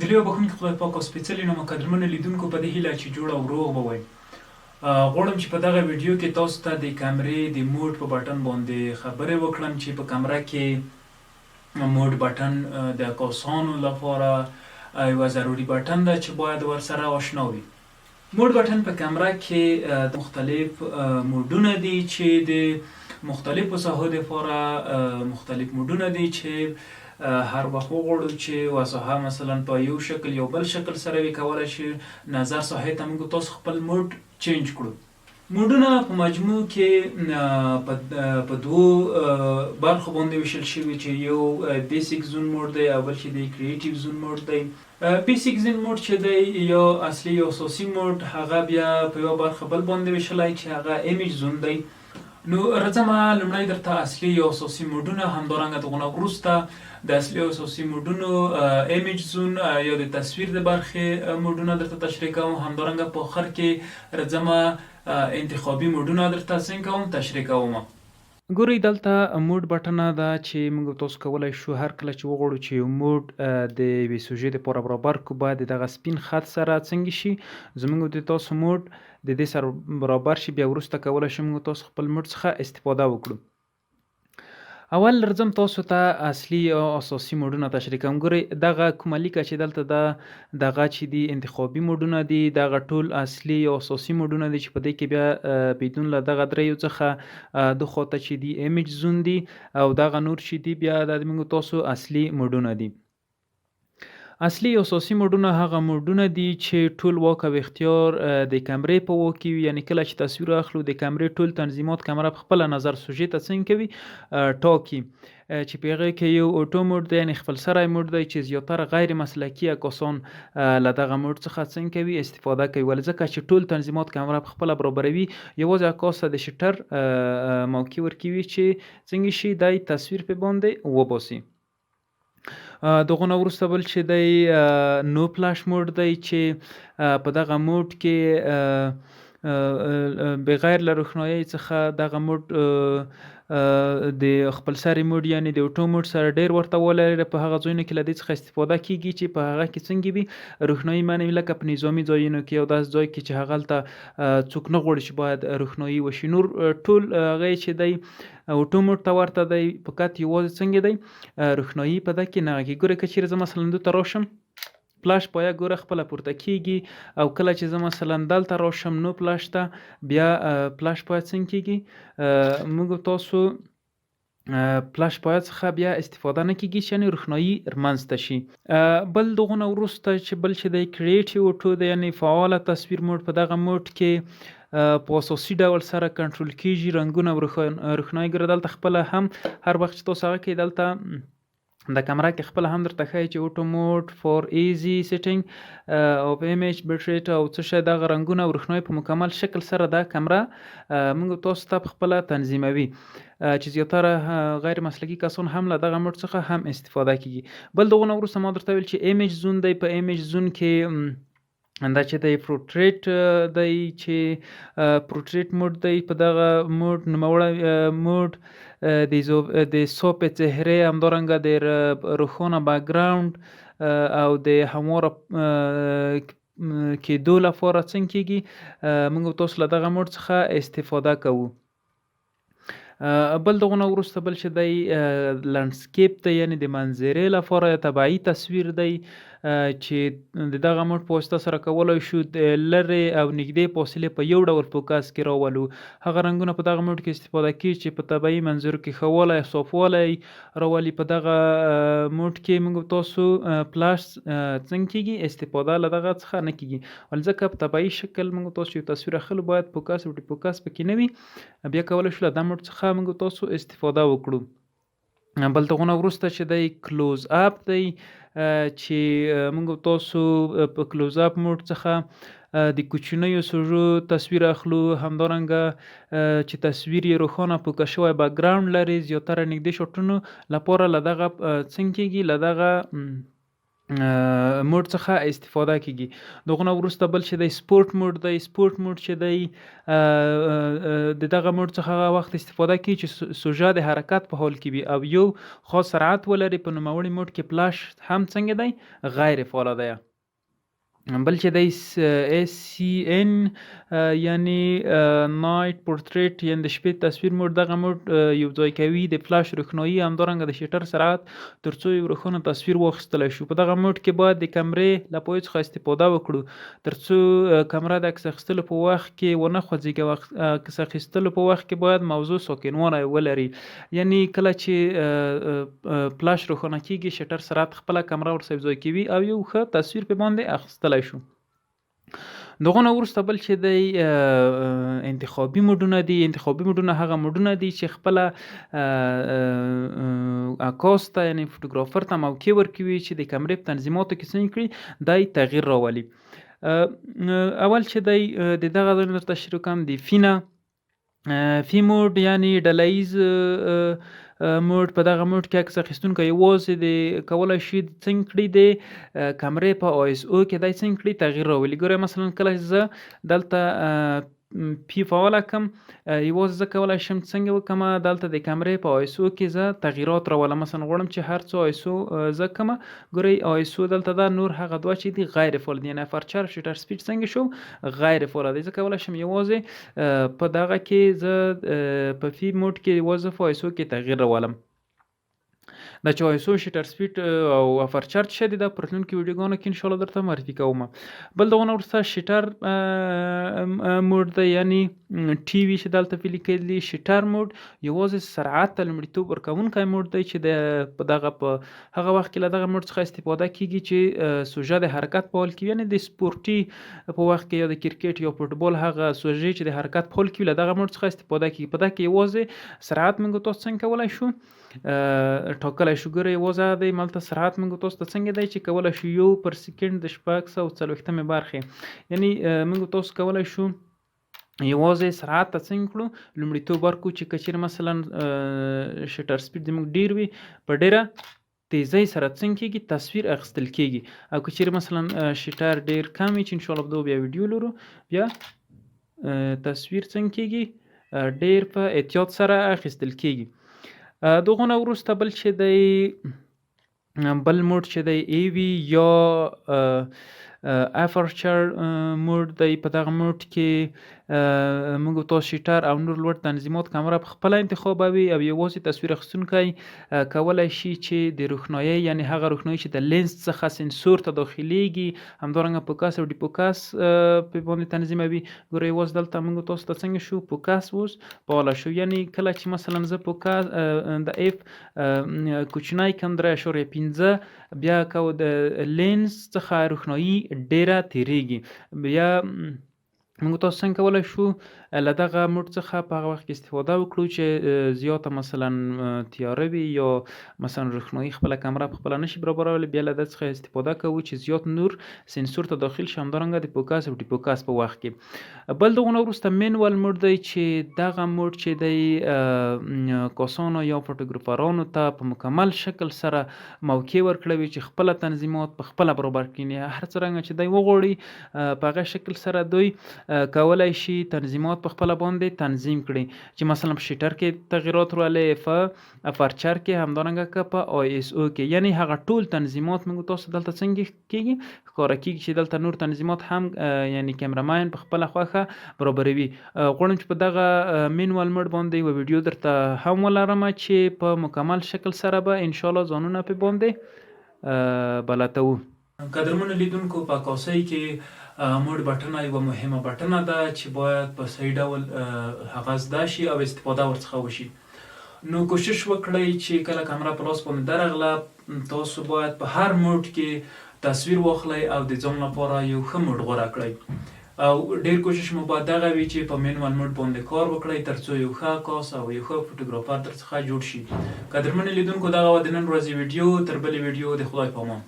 د لوی بخښونکي خدای پاک او سپېڅلي نومه قدرمنو لیدونکو په دې هیله چې جوړ او روغ به وئ. غواړم چې په دغه ویډیو کې تاسو ته د کمرې د موډ په بټن باندې خبرې وکړم چې په کمره کې موډ بټن د عکاسانو لپاره یوه ضروري بټن ده چې باید ورسره آشنا وي. موډ بټن په کمره کې د مختلف موډونه دي چې د مختلفو ساحو دپاره مختلف موډونه دي چې هر وخت وغواړو چې یوه ساحه مثلا په یو شکل یو بل شکل سره وي، کولی شي نظر ساحې ته موږ تاسو خپل موډ چینج کړو. موډونه په مجموع کې په دوو برخو باندې ویشل شوي چې یو بیسیک زون موډ دی او بل چې دی کریټیو زون موډ دی. بیسیک زون موډ چې دی یا اصلي یا اساسي موډ، هغه بیا په یوه برخه بل باندې ویشلی چې هغه ایمیج زون دی. نو راځمه لومړی درته اصلي یا اساسي موډونه، همدارنګه د هغونه وروسته د اصلي او اساسي موډونو ایمیج زون یا د تصویر د برخې موډونه درته تشریح کوم، همدارنګه په آخر کې راځمه انتخابي موډونه درته څنګه کوم تشریح کوم. ګورئ دلته موډ بټنه ده چې موږ تاسو کولی شو هر کله چې وغواړو چې یو موډ د یوې سوژې دپاره برابر کړو، باید د دغه سپین خط سره څنګه شي زموږ د تاسو موډ د دې سره برابر شي. بیا وروسته کولی شو موږ تاسو خپل موډ څخه استفاده وکړو. اول راځم تاسو ته اصلي او اساسي موډونه تشریح کوم. ګورئ دغه کومه لیکه چې دلته ده، دغه چې دي انتخابي موډونه دي، دغه ټول اصلي او اساسي موډونه دي چې په دې کې بیا بدون له دغه دریو څخه د خواته چې دي ایمیج زون دي او دغه نور چې دي بیا د موږ تاسو اصلي موډونه دي. اصلي او اساسي موډونه هغه موډونه دي چې ټول واک او اختیار د کمرې په واک کې وي، یعنې کله چې تصویر اخلو د کمرې ټول تنظیمات کمره په خپله نظر سوژې ته څنګه کوي ټاکي، چې په هغې کې یو اوټو موډ دی یعنې خپلسری موډ دی چې زیاتره غیر مسلکي عکاسان له دغه موډ څخه څنګه کوي استفاده کوي، ولې ځکه چې ټول تنظیمات کمره په خپله برابروي، یوازې عکاس ته د شټر موقع ورکوي چې څنګه شي دی تصویر په باندې وباسي. دغونه وروسته بل چې دی نو فلاش موډ دی چې په دغه موډ کې بغیر له روښنایۍ څخه دغه موډ د خپلسري موډ یعنې د اوټو موډ سره ډېر ورته والی لري. په هغه ځایونو کې له دې څخه استفاده کیږي چې په هغه کې څنګه وي روښنایي معنی لکه په نظامي ځایونو کې او داسې ځای کې چې هغلته څوک نه غواړي چې باید روښنایي وشي. نور ټول هغه چې دی اوټو موډ ته ورته دی، فقط یوازې څنګه دی روښنایي په ده کې نه غږي. ګورئ که چېرې زه مثلا دلته راشم فلاش پایه ګوره خپله پورته کیږي، او کله چې زه مثلا دلته راشم نو فلاش ته بیا فلاش پایه څنګه کیږي موږ تاسو فلاش پایه څخه بیا استفاده نه کیږي چې یعنې روښنایي رمنځته شي. بل دغونه وروسته چې بل چې دی کریټیو اوټو دی یعنې فعاله تصویر موډ، په دغه موډ کې په اساسي ډول سره کنټرول کیږي رنګونه او روښنایي. ګوره دلته خپله هم هر وخت چې تاسو هغه کوئ دلته د کمره کې خپله هم درته ښایي چې اوټو موډ فور ایزي سیټینګ او ایمیج بیټریټ او څه شی دغه رنګونه او روښنایي په مکمل شکل سره دا کمره موږ تاسو ته پخپله تنظیموي، چې زیاتره غیر مسلکي کسان هم له دغه موډ څخه هم استفاده کیږي. بل دغونه وروسته ما درته ویل چې ایمیج زون دی. په ایمیج زون کې دا چې دی پروټریټ دی چې پروټریټ موډ دی. په دغه موډ نوموړی موډ د صاف چهرې، همدارنګه د روښانه بکګراوند او د همواره کېدو لپاره څنګه کیږي موږ تاسو له دغه موډ څخه استفاده کوو. بل دغونه وروسته بل چې دی لنډسکیپ دی یعنې د منظرې لپاره طبیعي تصویر دی چې د دغه موډ په واسطه سره کولی شو د لرې او نږدې فاصلې په یو ډول فوکس کې راولو. هغه رنګونه په دغه موډ کې استفاده کیږي چې په طبیعي منظرو کې ښه والی صافوالی راولي. په دغه موډ کې موږ تاسو فلاش څنګه کیږي استفاده له دغه څخه نه کیږي، ولې ځکه په طبیعي شکل موږ تاسو یو تصویر اخلو باید فوکس او ډي فوکس پکې نه وي، بیا کولی شو له دا موډ څخه موږ تاسو استفاده وکړو. بل دغونه وروسته چې دی کلوز اپ دی چې موږ تاسو په کلوز اپ موډ څخه د کوچنیو سوژو تصویر اخلو، همدارنګه چې تصویر یې روښانه پوکه شوی بکګراوند لري. زیاتره نږدې شاټونو لپاره له دغه څنګه کیږي له دغه موډ څخه استفاده کیږي. دغه نه وروسته بل چې دی سپورټ موډ دی. سپورټ موډ چې دی د دغه موډ څخه هغه وخت استفاده کیږي چې سوژه د حرکت په حال کې وي او یو خاص سرعت ولري. په نوموړي موډ کې فلاش هم څنګه دی غیر فعاله دی. بل چې دی SCN یعنی نایټ پورتریټ یعنی د شپې تصویر موډ. دغه موډ یو ځای کوي د فلاش روښنایي همدارنګه د شټر سرعت ترڅو یو روښانه تصویر واخیستلی شو. په دغه موډ کې باید د کمرې له پایې څخه استفاده وکړو ترڅو کمره د عکس اخیستلو په وخت کې ونه خوځېږي. عکس اخیستلو په وخت کې باید موضوع ساکنوالی ولري. یعنی کله چې فلاش روښانه کیږي شټر سرعت خپله کمره ورسره یو ځای کوي او یو ښه تصویر پې باندې اخیستلی شو. دغه نه وروسته بل چې دی انتخابي موډونه دي. انتخابي موډونه هغه موډونه دي چې خپله عکاس ته یعنی فوټوګرافر ته موقع ورکوي چې د کمرې په تنظیماتو کې څنګه کړي دی تغییر راولي. اول چې دی د دغه ځای نه درته شروع کوم د فی موډ یعنی ډله ییز موډ. په دغه موډ کې عکس اخیستونکی یوازې د کولی شي څنګه کړي د کمرې په ISO کې دی څنګه کړي تغییر راولي. ګوره مثلا کله چې زه دلته پی فعاله کړم یوازې زه کولی شم څنګه وکړم دلته د کمرې په ISO کې زه تغییرات راولم. مثلا غواړم چې هر څو ISO زه کړم. ګورئ ISO دلته دا نور هغه دوه چې دي غیر فعال دي. یعنې اپرچر شټر سپیډ څنګه شو غیر فعاله دی. زه کولی شم یوازې په دغه کې زه په فی موډ کې یوازې په ISO کې تغییر راولم. دا چې ISO شټر سپیډ او اپرچر څه دي دا په راتلونکو ویډیوګانو کې انشاءالله درته معرفي کوم. بل دغه نه وروسته شټر موډ دی یعنی TV چې دلته پې لیکلي دي. شټر موډ یوازې سرعت ته لومړیتوب ورکوونکی موډ دی چې په هغه وخت کې له دغه موډ څخه استفاده کیږي چې سوژه د حرکت په حال کې وي. یعنې د سپورټي په وخت کې یا د کرکټ یا فوټبال هغه سوژې چې د حرکت په حال کې وي له دغه موډ څخه استفاده کیږي. په دغه کې یوازې سرعت موږ تاسو څنګه کولی شو ټاکلی شو. ګوره یوازې دی ملته سرعت موږ تاسو ته څنګه دی چې کولی شو 1 پر سکند د 640 برخې. یعنی موږ تاسو کولی شو یوازې سرعت ته څنګه کړو لومړیتوب ورکړو چې که چېرې مثلا شټر سپیډ زموږ ډېر وي په ډېره تیزۍ سره څنګه کېږي تصویر اخیستل کېږي. او که چېرې مثلا شټر ډېر کم وي چې انشاءالله به بیا ویډیو لرو بیا تصویر څنګه کېږي ډېر په احتیاط سره اخیستل کېږي. دغه نه وروسته بل چې دی بل موډ چې دی AV یا اپرچر موډ دی. په دغه موډ کې موږ تاسو شټر او نور لوړ تنظیمات کمره په خپله انتخابوي او یوازې تصویر اخیستونکی کولی شي چې د روښنایۍ یعنې هغه روښنایي چې د لینس څخه سنسور ته داخلیږي همدارنګه فوکس او ډیفوکس په باندې تنظیموي. ګوره یوازې دلته موږ تاسو ته څنګه شو فوکس اوس فعاله شو. یعنې کله چې مثلا زه فوکس د F کوچنی کړم 3.5 بیا که د لینس څخه روښنایي ډیره تیریږي. بیا موږ تاسو څنګه کولی شو له دغه موډ څخه په هغه وخت کې استفاده وکړو چې زیاته مثلا تیاره وي یا مثلا روښنایي خپله کمره په خپله نشي برابرولی. بیا له دې څخه استفاده کوو چې زیات نور سنسور ته داخل شي همدارنګه د فوکس او ډیفوکس په وخت کې. بل دغه نه وروسته مینوال موډ دی چې دغه موډ چې دی کسانو یا فوټوګرافرانو ته په مکمل شکل سره موقع ورکړوي چې خپله تنظیمات په خپله برابر کړي. هر څرنګه چې دی وغواړي په هغه شکل سره دوی کولی شي تنظیمات په خپله باندې تنظیم کړي چې مثلا په شټر کې تغییرات راولي په اپرچر کې همدارنګه که په ISO کې. یعنی هغه ټول تنظیمات موږ تاسو دلته څنګه کېږي ښکاره کېږي چې دلته نور تنظیمات هم یعنی کیمرامین په خپله خوښه برابروي. غواړم چې په دغه مینوال موډ باندې یوه ویډیو درته هم ولرم چې په مکمل شکل سره به انشاءالله ځانونه پې باندې بلدوو. قدرمنو لیدونکو په عکاسۍ کې موډ بټنه یوه مهمه بټنه ده چې باید په صحیح ډول هغه زده شي او استفاده ورڅخه وشي. نو کوشش وکړئ چې کله کمره په لاس باندې درغله تاسو باید په هر موډ کې تصویر واخلئ او د ځان لپاره یو ښه موډ غوره کړئ. او ډیر کوشش مو باید دغه وي چې په مینوال موډ باندې کار وکړئ ترڅو یو ښه عکاس او یو ښه فوټوګرافر درڅخه جوړ شي. قدرمنو لیدونکو دغه وه د نن ورځې ویډیو. تر بلې ویډیو د خدای په امان.